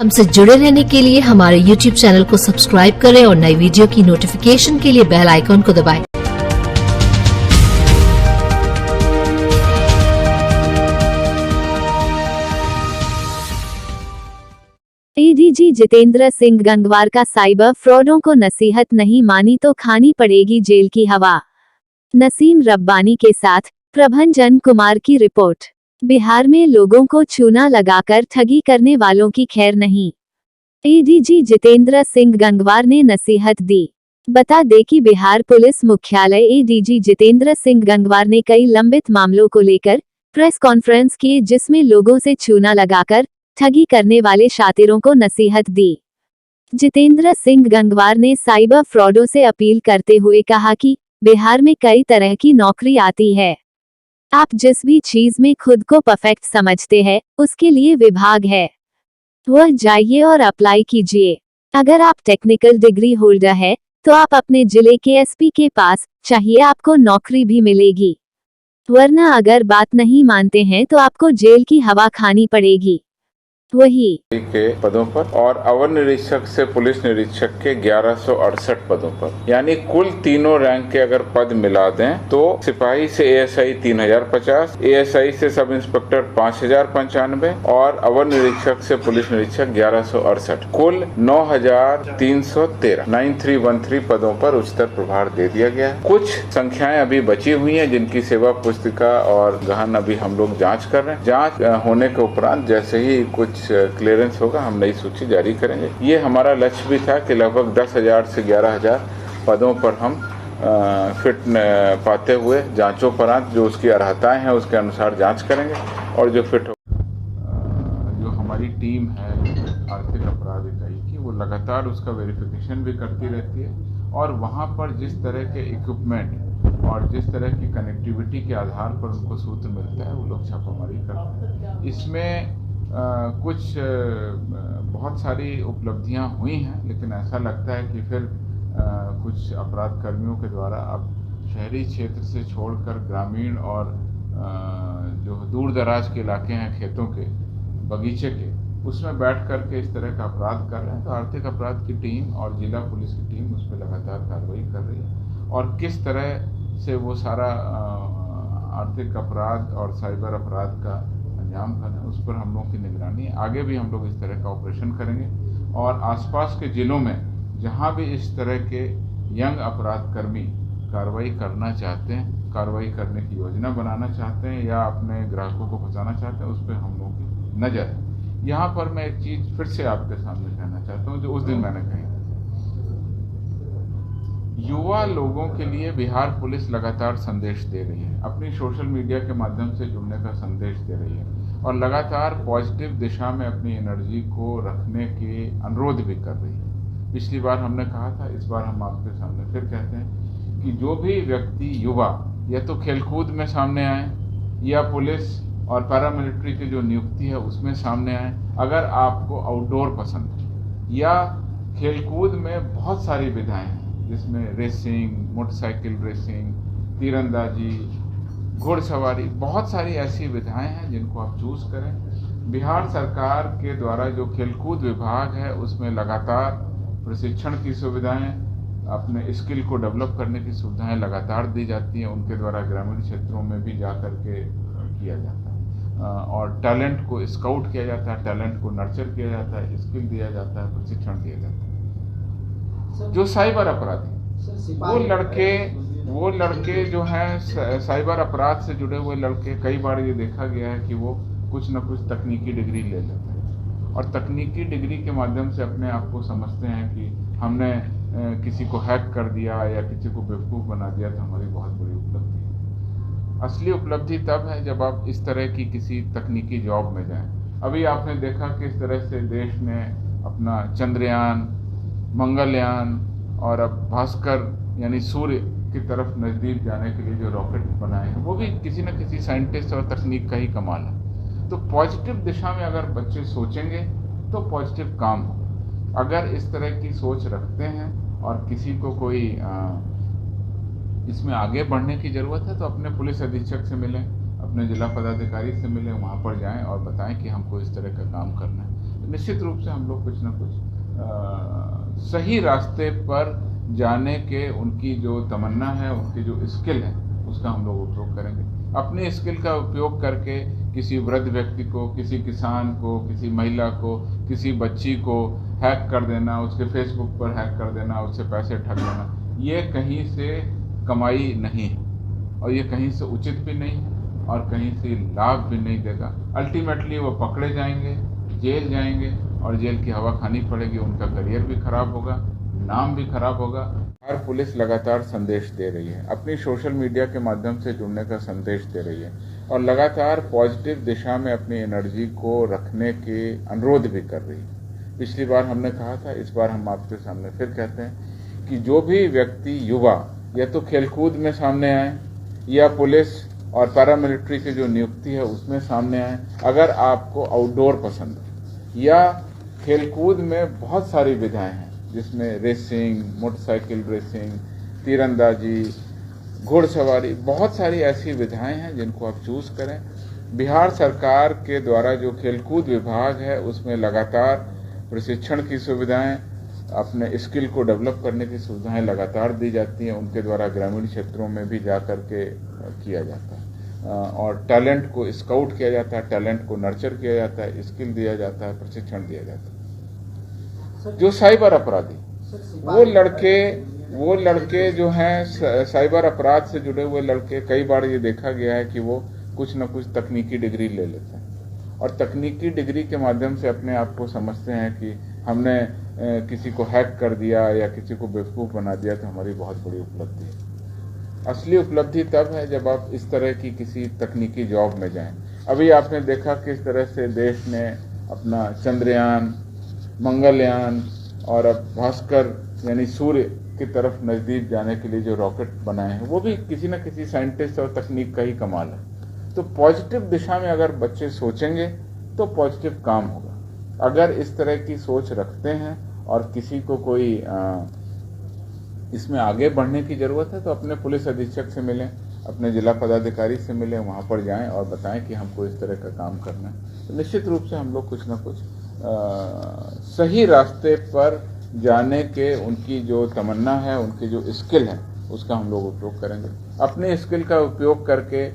हमसे जुड़े रहने के लिए हमारे YouTube चैनल को सब्सक्राइब करें और नई वीडियो की नोटिफिकेशन के लिए बेल आइकॉन को दबाएं। एडीजी जितेंद्र सिंह गंगवार का साइबर फ्रॉडों को नसीहत नहीं मानी तो खानी पड़ेगी जेल की हवा। नसीम रब्बानी के साथ प्रभंजन कुमार की रिपोर्ट। बिहार में लोगों को चूना लगाकर ठगी करने वालों की खैर नहीं। एडीजी जितेंद्र सिंह गंगवार ने नसीहत दी। बता दें कि बिहार पुलिस मुख्यालय एडीजी जितेंद्र सिंह गंगवार ने कई लंबित मामलों को लेकर प्रेस कॉन्फ्रेंस की, जिसमें लोगों से चूना लगाकर ठगी करने वाले शातिरों को नसीहत दी। जितेंद्र सिंह गंगवार ने साइबर फ्रॉडों से अपील करते हुए कहा कि बिहार में कई तरह की नौकरी आती है। आप जिस भी चीज में खुद को परफेक्ट समझते हैं, उसके लिए विभाग है, वह जाइए और अप्लाई कीजिए। अगर आप टेक्निकल डिग्री होल्डर है तो आप अपने जिले के एसपी के पास चाहिए, आपको नौकरी भी मिलेगी। वरना अगर बात नहीं मानते हैं तो आपको जेल की हवा खानी पड़ेगी। वही के पदों पर और अवर निरीक्षक से पुलिस निरीक्षक के 1168 पदों पर, यानी कुल तीनों रैंक के अगर पद मिला दें तो सिपाही से एएसआई 3050, एएसआई से सब इंस्पेक्टर 5095 और अवर निरीक्षक से पुलिस निरीक्षक 1168, कुल 9313 9313 पदों पर उच्चतर प्रभार दे दिया गया है। कुछ संख्याएं अभी बची हुई हैं जिनकी सेवा पुस्तिका और गहन अभी हम लोग जाँच कर रहे हैं। जाँच होने के उपरांत जैसे ही कुछ क्लियरेंस होगा हम नई सूची जारी करेंगे। ये हमारा लक्ष्य भी था कि लगभग 10,000 से 11,000 पदों पर हम फिट पाते हुए जांचों परांत जो उसकी अर्हताएं हैं उसके अनुसार जांच करेंगे और जो फिट हो। जो हमारी टीम है आर्थिक अपराध इकाई की, वो लगातार उसका वेरिफिकेशन भी करती रहती है और वहाँ पर जिस तरह के इक्विपमेंट और जिस तरह की कनेक्टिविटी के आधार पर उनको सूत्र मिलता है वो लोग छापामारी करते हैं। इसमें कुछ बहुत सारी उपलब्धियां हुई हैं, लेकिन ऐसा लगता है कि फिर कुछ अपराध कर्मियों के द्वारा अब शहरी क्षेत्र से छोड़कर ग्रामीण और जो दूर दराज के इलाके हैं, खेतों के, बगीचे के, उसमें बैठ कर के इस तरह का अपराध कर रहे हैं। तो आर्थिक अपराध की टीम और जिला पुलिस की टीम उस पर लगातार कार्रवाई कर रही है और किस तरह से वो सारा आर्थिक अपराध और साइबर अपराध का अंजाम करना, उस पर हम लोगों की निगरानी है। आगे भी हम लोग इस तरह का ऑपरेशन करेंगे और आसपास के जिलों में जहां भी इस तरह के यंग अपराध कर्मी कार्रवाई करना चाहते हैं, कार्रवाई करने की योजना बनाना चाहते हैं या अपने ग्राहकों को फंसाना चाहते हैं, उस पर हम लोगों की नज़र है। यहाँ पर मैं एक चीज़ फिर से आपके सामने कहना चाहता हूँ जो उस दिन मैंने कही। युवा लोगों के लिए बिहार पुलिस लगातार संदेश दे रही है, अपनी सोशल मीडिया के माध्यम से जुड़ने का संदेश दे रही है और लगातार पॉजिटिव दिशा में अपनी एनर्जी को रखने के अनुरोध भी कर रही है। पिछली बार हमने कहा था, इस बार हम आपके सामने फिर कहते हैं कि जो भी व्यक्ति युवा या तो खेलकूद में सामने आए या पुलिस और पैरामिलिट्री की जो नियुक्ति है उसमें सामने आए। अगर आपको आउटडोर पसंद है या खेलकूद में बहुत सारी विधाएँ हैं जिसमें रेसिंग, मोटरसाइकिल रेसिंग, तीरंदाजी, घुड़सवारी, बहुत सारी ऐसी विधाएं हैं जिनको आप चूज़ करें। बिहार सरकार के द्वारा जो खेलकूद विभाग है उसमें लगातार प्रशिक्षण की सुविधाएं, अपने स्किल को डेवलप करने की सुविधाएं लगातार दी जाती हैं। उनके द्वारा ग्रामीण क्षेत्रों में भी जा कर के किया जाता है और टैलेंट को स्काउट किया जाता है, टैलेंट को नर्चर किया जाता है, स्किल दिया जाता है, प्रशिक्षण दिया जाता है। जो साइबर अपराधी वो लड़के जो हैं साइबर अपराध से जुड़े हुए लड़के, कई बार ये देखा गया है कि वो कुछ न कुछ तकनीकी डिग्री ले लेते हैं और तकनीकी डिग्री के माध्यम से अपने आप को समझते हैं कि हमने किसी को हैक कर दिया या किसी को बेवकूफ़ बना दिया तो हमारी बहुत बड़ी उपलब्धि है। असली उपलब्धि तब है जब आप इस तरह की किसी तकनीकी जॉब में जाएं। अभी आपने देखा कि इस तरह से देश ने अपना चंद्रयान, मंगलयान और अब भास्कर यानी सूर्य की तरफ नज़दीक जाने के लिए जो रॉकेट बनाए हैं वो भी किसी न किसी साइंटिस्ट और तकनीक का ही कमाल है। तो पॉजिटिव दिशा में अगर बच्चे सोचेंगे तो पॉजिटिव काम हो। अगर इस तरह की सोच रखते हैं और किसी को कोई इसमें आगे बढ़ने की ज़रूरत है तो अपने पुलिस अधीक्षक से मिलें, अपने जिला पदाधिकारी से मिलें, वहाँ पर जाएं और बताएं कि हमको इस तरह का काम करना है। निश्चित रूप से हम लोग कुछ ना कुछ सही रास्ते पर जाने के उनकी जो तमन्ना है, उनकी जो स्किल है, उसका हम लोग उपयोग करेंगे। अपने स्किल का उपयोग करके किसी वृद्ध व्यक्ति को, किसी किसान को, किसी महिला को, किसी बच्ची को हैक कर देना, उसके फेसबुक पर हैक कर देना, उससे पैसे ठग लेना, ये कहीं से कमाई नहीं है और ये कहीं से उचित भी नहीं है और कहीं से लाभ भी नहीं देगा। अल्टीमेटली वो पकड़े जाएंगे, जेल जाएंगे और जेल की हवा खानी पड़ेगी, उनका करियर भी खराब होगा, नाम भी खराब होगा। हर पुलिस लगातार संदेश दे रही है, अपनी सोशल मीडिया के माध्यम से जुड़ने का संदेश दे रही है और लगातार पॉजिटिव दिशा में अपनी एनर्जी को रखने के अनुरोध भी कर रही है। पिछली बार हमने कहा था, इस बार हम आपके सामने फिर कहते हैं कि जो भी व्यक्ति, युवा, या तो खेलकूद में सामने आए या पुलिस और पैरामिलिट्री की जो नियुक्ति है उसमें सामने आए। अगर आपको आउटडोर पसंद है या खेलकूद में बहुत सारी विधाएं हैं जिसमें रेसिंग, मोटरसाइकिल रेसिंग, तीरंदाजी, घुड़सवारी, बहुत सारी ऐसी विधाएं हैं जिनको आप चूज करें। बिहार सरकार के द्वारा जो खेलकूद विभाग है उसमें लगातार प्रशिक्षण की सुविधाएं, अपने स्किल को डेवलप करने की सुविधाएं लगातार दी जाती हैं। उनके द्वारा ग्रामीण क्षेत्रों में भी जा कर के किया जाता है और टैलेंट को स्काउट किया जाता है, टैलेंट को नर्चर किया जाता है, स्किल दिया जाता है, प्रशिक्षण दिया जाता है। जो साइबर अपराधी, वो लड़के जो हैं साइबर अपराध से जुड़े हुए लड़के, कई बार ये देखा गया है कि वो कुछ न कुछ तकनीकी डिग्री ले लेते हैं और तकनीकी डिग्री के माध्यम से अपने आप को समझते हैं कि हमने किसी को हैक कर दिया या किसी को बेवकूफ़ बना दिया तो हमारी बहुत बड़ी उपलब्धि है। असली उपलब्धि तब है जब आप इस तरह की किसी तकनीकी जॉब में जाएं। अभी आपने देखा किस तरह से देश ने अपना चंद्रयान, मंगलयान और अब भास्कर यानी सूर्य की तरफ नज़दीक जाने के लिए जो रॉकेट बनाए हैं वो भी किसी न किसी साइंटिस्ट और तकनीक का ही कमाल है। तो पॉजिटिव दिशा में अगर बच्चे सोचेंगे तो पॉजिटिव काम होगा। अगर इस तरह की सोच रखते हैं और किसी को कोई इसमें आगे बढ़ने की ज़रूरत है तो अपने पुलिस अधीक्षक से मिलें, अपने जिला पदाधिकारी से मिलें, वहाँ पर जाएं और बताएं कि हमको इस तरह का काम करना है। तो निश्चित रूप से हम लोग कुछ ना कुछ सही रास्ते पर जाने के उनकी जो तमन्ना है, उनकी जो स्किल है, उसका हम लोग उपयोग करेंगे। अपने स्किल का उपयोग करके